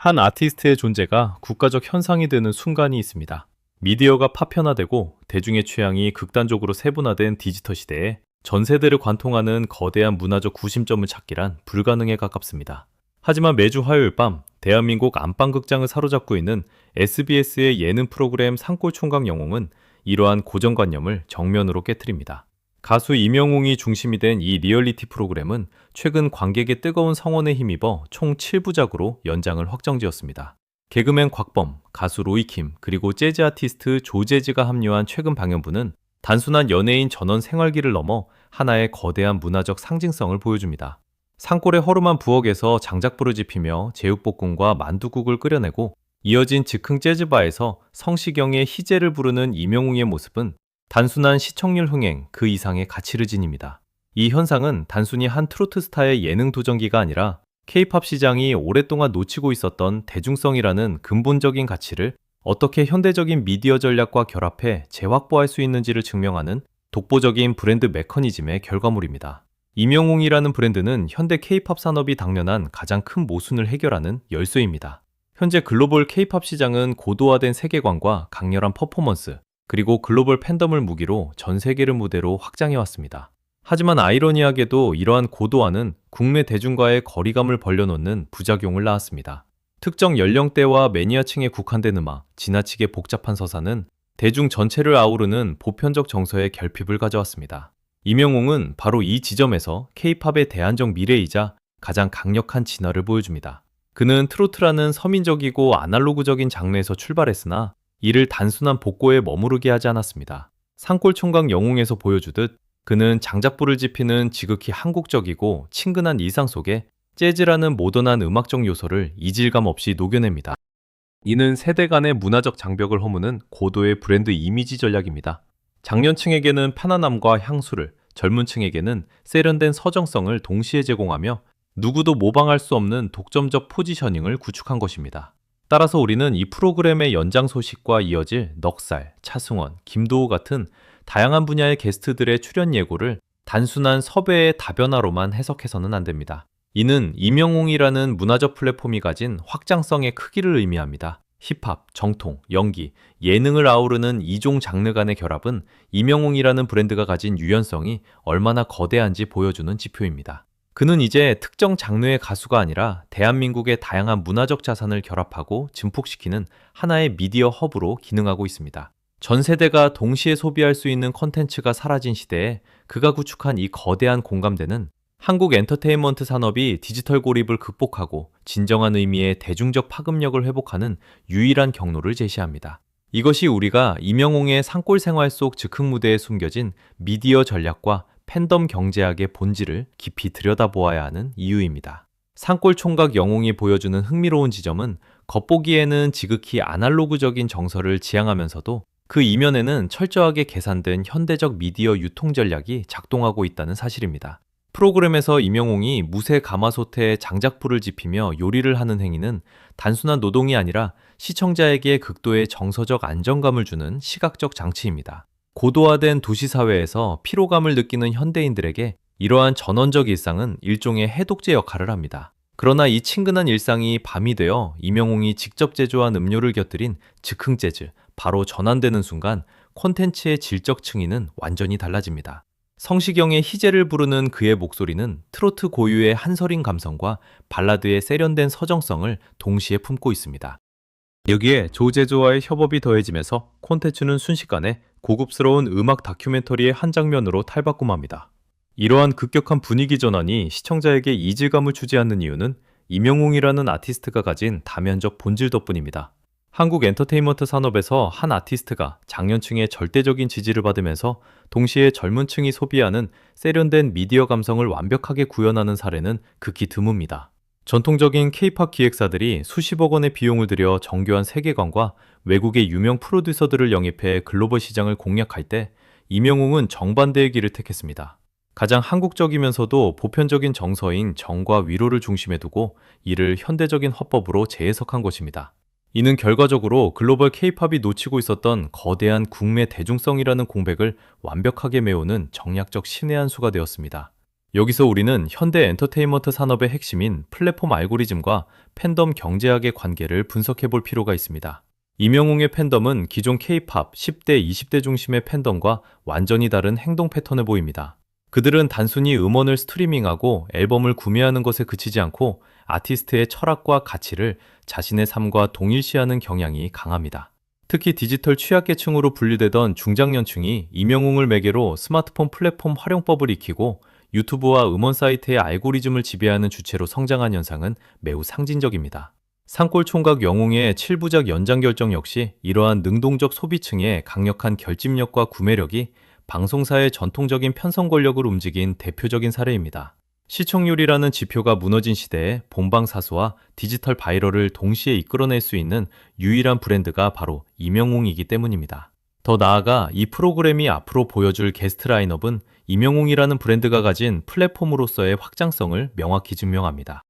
한 아티스트의 존재가 국가적 현상이 되는 순간이 있습니다. 미디어가 파편화되고 대중의 취향이 극단적으로 세분화된 디지털 시대에 전 세대를 관통하는 거대한 문화적 구심점을 찾기란 불가능에 가깝습니다. 하지만 매주 화요일 밤 대한민국 안방극장을 사로잡고 있는 SBS의 예능 프로그램 산골총각 영웅은 이러한 고정관념을 정면으로 깨트립니다. 가수 임영웅이 중심이 된 이 리얼리티 프로그램은 최근 관객의 뜨거운 성원에 힘입어 총 7부작으로 연장을 확정지었습니다. 개그맨 곽범, 가수 로이킴, 그리고 재즈 아티스트 조재즈가 합류한 최근 방영부는 단순한 연예인 전원 생활기를 넘어 하나의 거대한 문화적 상징성을 보여줍니다. 산골의 허름한 부엌에서 장작불을 지피며 제육볶음과 만두국을 끓여내고 이어진 즉흥 재즈바에서 성시경의 희재를 부르는 임영웅의 모습은 단순한 시청률 흥행 그 이상의 가치를 지닙니다. 이 현상은 단순히 한 트로트 스타의 예능 도전기가 아니라 K-팝 시장이 오랫동안 놓치고 있었던 대중성이라는 근본적인 가치를 어떻게 현대적인 미디어 전략과 결합해 재확보할 수 있는지를 증명하는 독보적인 브랜드 메커니즘의 결과물입니다. 임영웅이라는 브랜드는 현대 K-팝 산업이 당면한 가장 큰 모순을 해결하는 열쇠입니다. 현재 글로벌 K-팝 시장은 고도화된 세계관과 강렬한 퍼포먼스, 그리고 글로벌 팬덤을 무기로 전 세계를 무대로 확장해왔습니다. 하지만 아이러니하게도 이러한 고도화는 국내 대중과의 거리감을 벌려놓는 부작용을 낳았습니다. 특정 연령대와 매니아층에 국한된 음악, 지나치게 복잡한 서사는 대중 전체를 아우르는 보편적 정서의 결핍을 가져왔습니다. 임영웅은 바로 이 지점에서 K-팝의 대안적 미래이자 가장 강력한 진화를 보여줍니다. 그는 트로트라는 서민적이고 아날로그적인 장르에서 출발했으나 이를 단순한 복고에 머무르게 하지 않았습니다. 산골총각 영웅에서 보여주듯 그는 장작불을 지피는 지극히 한국적이고 친근한 일상 속에 재즈라는 모던한 음악적 요소를 이질감 없이 녹여냅니다. 이는 세대 간의 문화적 장벽을 허무는 고도의 브랜드 이미지 전략입니다. 장년층에게는 편안함과 향수를, 젊은 층에게는 세련된 서정성을 동시에 제공하며 누구도 모방할 수 없는 독점적 포지셔닝을 구축한 것입니다. 따라서 우리는 이 프로그램의 연장 소식과 이어질 넉살, 차승원, 김도우 같은 다양한 분야의 게스트들의 출연 예고를 단순한 섭외의 다변화로만 해석해서는 안 됩니다. 이는 임영웅이라는 문화적 플랫폼이 가진 확장성의 크기를 의미합니다. 힙합, 정통, 연기, 예능을 아우르는 이종 장르 간의 결합은 임영웅이라는 브랜드가 가진 유연성이 얼마나 거대한지 보여주는 지표입니다. 그는 이제 특정 장르의 가수가 아니라 대한민국의 다양한 문화적 자산을 결합하고 증폭시키는 하나의 미디어 허브로 기능하고 있습니다. 전 세대가 동시에 소비할 수 있는 콘텐츠가 사라진 시대에 그가 구축한 이 거대한 공감대는 한국 엔터테인먼트 산업이 디지털 고립을 극복하고 진정한 의미의 대중적 파급력을 회복하는 유일한 경로를 제시합니다. 이것이 우리가 임영웅의 산골 생활 속 즉흥 무대에 숨겨진 미디어 전략과 팬덤 경제학의 본질을 깊이 들여다보아야 하는 이유입니다. 산골 총각 영웅이 보여주는 흥미로운 지점은 겉보기에는 지극히 아날로그적인 정서를 지향하면서도 그 이면에는 철저하게 계산된 현대적 미디어 유통 전략이 작동하고 있다는 사실입니다. 프로그램에서 임영웅이 무쇠 가마솥에 장작불을 지피며 요리를 하는 행위는 단순한 노동이 아니라 시청자에게 극도의 정서적 안정감을 주는 시각적 장치입니다. 고도화된 도시사회에서 피로감을 느끼는 현대인들에게 이러한 전원적 일상은 일종의 해독제 역할을 합니다. 그러나 이 친근한 일상이 밤이 되어 임영웅이 직접 제조한 음료를 곁들인 즉흥 재즈, 바로 전환되는 순간 콘텐츠의 질적 층위는 완전히 달라집니다. 성시경의 희재를 부르는 그의 목소리는 트로트 고유의 한서린 감성과 발라드의 세련된 서정성을 동시에 품고 있습니다. 여기에 조제조와의 협업이 더해지면서 콘텐츠는 순식간에 고급스러운 음악 다큐멘터리의 한 장면으로 탈바꿈합니다. 이러한 급격한 분위기 전환이 시청자에게 이질감을 주지 않는 이유는 임영웅이라는 아티스트가 가진 다면적 본질 덕분입니다. 한국 엔터테인먼트 산업에서 한 아티스트가 장년층의 절대적인 지지를 받으면서 동시에 젊은 층이 소비하는 세련된 미디어 감성을 완벽하게 구현하는 사례는 극히 드뭅니다. 전통적인 K-팝 기획사들이 수십억 원의 비용을 들여 정교한 세계관과 외국의 유명 프로듀서들을 영입해 글로벌 시장을 공략할 때 임영웅은 정반대의 길을 택했습니다. 가장 한국적이면서도 보편적인 정서인 정과 위로를 중심에 두고 이를 현대적인 화법으로 재해석한 것입니다. 이는 결과적으로 글로벌 K-팝이 놓치고 있었던 거대한 국내 대중성이라는 공백을 완벽하게 메우는 정략적 신의 한 수가 되었습니다. 여기서 우리는 현대 엔터테인먼트 산업의 핵심인 플랫폼 알고리즘과 팬덤 경제학의 관계를 분석해 볼 필요가 있습니다. 임영웅의 팬덤은 기존 K-팝 10대, 20대 중심의 팬덤과 완전히 다른 행동 패턴을 보입니다. 그들은 단순히 음원을 스트리밍하고 앨범을 구매하는 것에 그치지 않고 아티스트의 철학과 가치를 자신의 삶과 동일시하는 경향이 강합니다. 특히 디지털 취약계층으로 분류되던 중장년층이 임영웅을 매개로 스마트폰 플랫폼 활용법을 익히고 유튜브와 음원 사이트의 알고리즘을 지배하는 주체로 성장한 현상은 매우 상징적입니다. 산골총각 영웅의 7부작 연장 결정 역시 이러한 능동적 소비층의 강력한 결집력과 구매력이 방송사의 전통적인 편성 권력을 움직인 대표적인 사례입니다. 시청률이라는 지표가 무너진 시대에 본방사수와 디지털 바이럴을 동시에 이끌어낼 수 있는 유일한 브랜드가 바로 임영웅이기 때문입니다. 더 나아가 이 프로그램이 앞으로 보여줄 게스트 라인업은 임영웅이라는 브랜드가 가진 플랫폼으로서의 확장성을 명확히 증명합니다.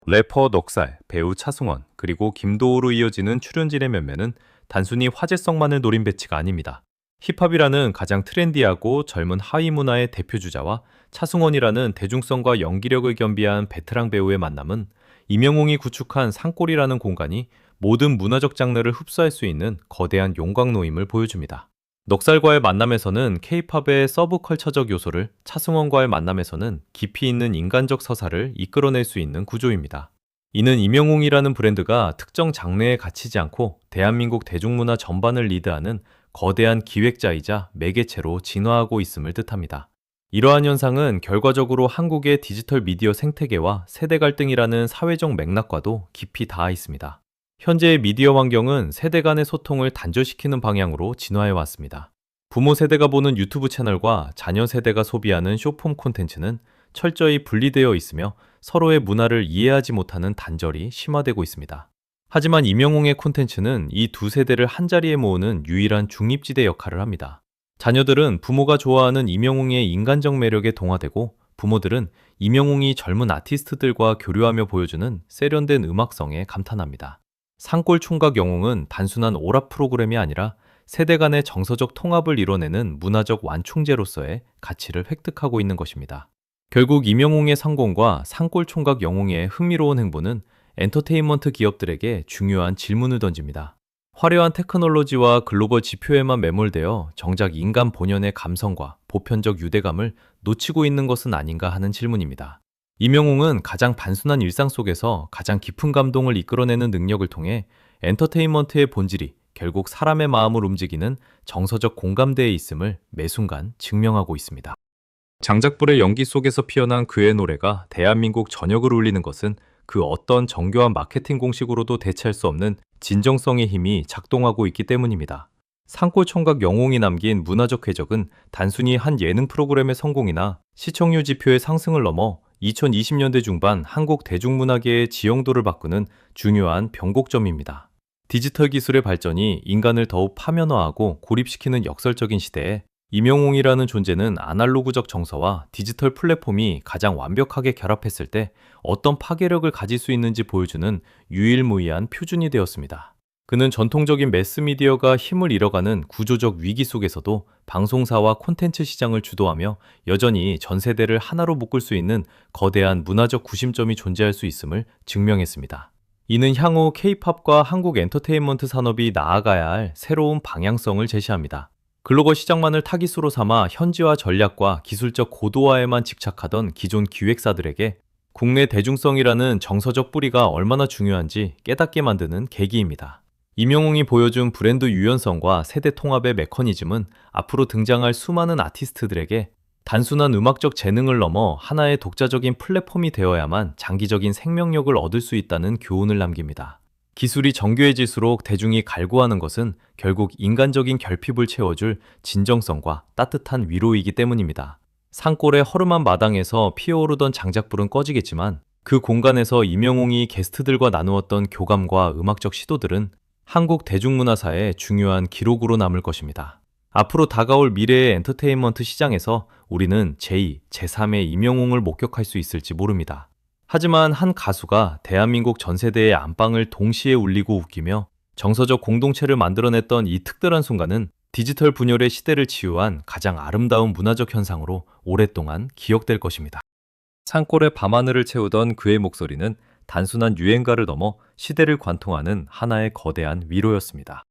래퍼 넉살, 배우 차승원, 그리고 김도호로 이어지는 출연진의 면면은 단순히 화제성만을 노린 배치가 아닙니다. 힙합이라는 가장 트렌디하고 젊은 하위 문화의 대표 주자와 차승원이라는 대중성과 연기력을 겸비한 베테랑 배우의 만남은 임영웅이 구축한 산골이라는 공간이 모든 문화적 장르를 흡수할 수 있는 거대한 용광로임을 보여줍니다. 넉살과의 만남에서는 K-팝의 서브컬처적 요소를, 차승원과의 만남에서는 깊이 있는 인간적 서사를 이끌어낼 수 있는 구조입니다. 이는 임영웅이라는 브랜드가 특정 장르에 갇히지 않고 대한민국 대중문화 전반을 리드하는 거대한 기획자이자 매개체로 진화하고 있음을 뜻합니다. 이러한 현상은 결과적으로 한국의 디지털 미디어 생태계와 세대 갈등이라는 사회적 맥락과도 깊이 닿아 있습니다. 현재의 미디어 환경은 세대 간의 소통을 단절시키는 방향으로 진화해 왔습니다. 부모 세대가 보는 유튜브 채널과 자녀 세대가 소비하는 숏폼 콘텐츠는 철저히 분리되어 있으며 서로의 문화를 이해하지 못하는 단절이 심화되고 있습니다. 하지만 임영웅의 콘텐츠는 이 두 세대를 한자리에 모으는 유일한 중립지대 역할을 합니다. 자녀들은 부모가 좋아하는 임영웅의 인간적 매력에 동화되고 부모들은 임영웅이 젊은 아티스트들과 교류하며 보여주는 세련된 음악성에 감탄합니다. 산골 총각 영웅은 단순한 오락 프로그램이 아니라 세대 간의 정서적 통합을 이뤄내는 문화적 완충제로서의 가치를 획득하고 있는 것입니다. 결국 임영웅의 성공과 산골 총각 영웅의 흥미로운 행보는 엔터테인먼트 기업들에게 중요한 질문을 던집니다. 화려한 테크놀로지와 글로벌 지표에만 매몰되어 정작 인간 본연의 감성과 보편적 유대감을 놓치고 있는 것은 아닌가 하는 질문입니다. 임영웅은 가장 단순한 일상 속에서 가장 깊은 감동을 이끌어내는 능력을 통해 엔터테인먼트의 본질이 결국 사람의 마음을 움직이는 정서적 공감대에 있음을 매 순간 증명하고 있습니다. 장작불의 연기 속에서 피어난 그의 노래가 대한민국 전역을 울리는 것은 그 어떤 정교한 마케팅 공식으로도 대체할 수 없는 진정성의 힘이 작동하고 있기 때문입니다. 산골총각 영웅이 남긴 문화적 궤적은 단순히 한 예능 프로그램의 성공이나 시청률 지표의 상승을 넘어 2020년대 중반 한국 대중문화계의 지형도를 바꾸는 중요한 변곡점입니다. 디지털 기술의 발전이 인간을 더욱 파면화하고 고립시키는 역설적인 시대에 임영웅이라는 존재는 아날로그적 정서와 디지털 플랫폼이 가장 완벽하게 결합했을 때 어떤 파괴력을 가질 수 있는지 보여주는 유일무이한 표준이 되었습니다. 그는 전통적인 매스미디어가 힘을 잃어가는 구조적 위기 속에서도 방송사와 콘텐츠 시장을 주도하며 여전히 전 세대를 하나로 묶을 수 있는 거대한 문화적 구심점이 존재할 수 있음을 증명했습니다. 이는 향후 K-팝과 한국 엔터테인먼트 산업이 나아가야 할 새로운 방향성을 제시합니다. 글로벌 시장만을 타깃으로 삼아 현지화 전략과 기술적 고도화에만 집착하던 기존 기획사들에게 국내 대중성이라는 정서적 뿌리가 얼마나 중요한지 깨닫게 만드는 계기입니다. 임영웅이 보여준 브랜드 유연성과 세대 통합의 메커니즘은 앞으로 등장할 수많은 아티스트들에게 단순한 음악적 재능을 넘어 하나의 독자적인 플랫폼이 되어야만 장기적인 생명력을 얻을 수 있다는 교훈을 남깁니다. 기술이 정교해질수록 대중이 갈구하는 것은 결국 인간적인 결핍을 채워줄 진정성과 따뜻한 위로이기 때문입니다. 산골의 허름한 마당에서 피어오르던 장작불은 꺼지겠지만 그 공간에서 임영웅이 게스트들과 나누었던 교감과 음악적 시도들은 한국 대중문화사의 중요한 기록으로 남을 것입니다. 앞으로 다가올 미래의 엔터테인먼트 시장에서 우리는 제2, 제3의 임영웅을 목격할 수 있을지 모릅니다. 하지만 한 가수가 대한민국 전 세대의 안방을 동시에 울리고 웃기며 정서적 공동체를 만들어냈던 이 특별한 순간은 디지털 분열의 시대를 치유한 가장 아름다운 문화적 현상으로 오랫동안 기억될 것입니다. 산골의 밤하늘을 채우던 그의 목소리는 단순한 유행가를 넘어 시대를 관통하는 하나의 거대한 위로였습니다.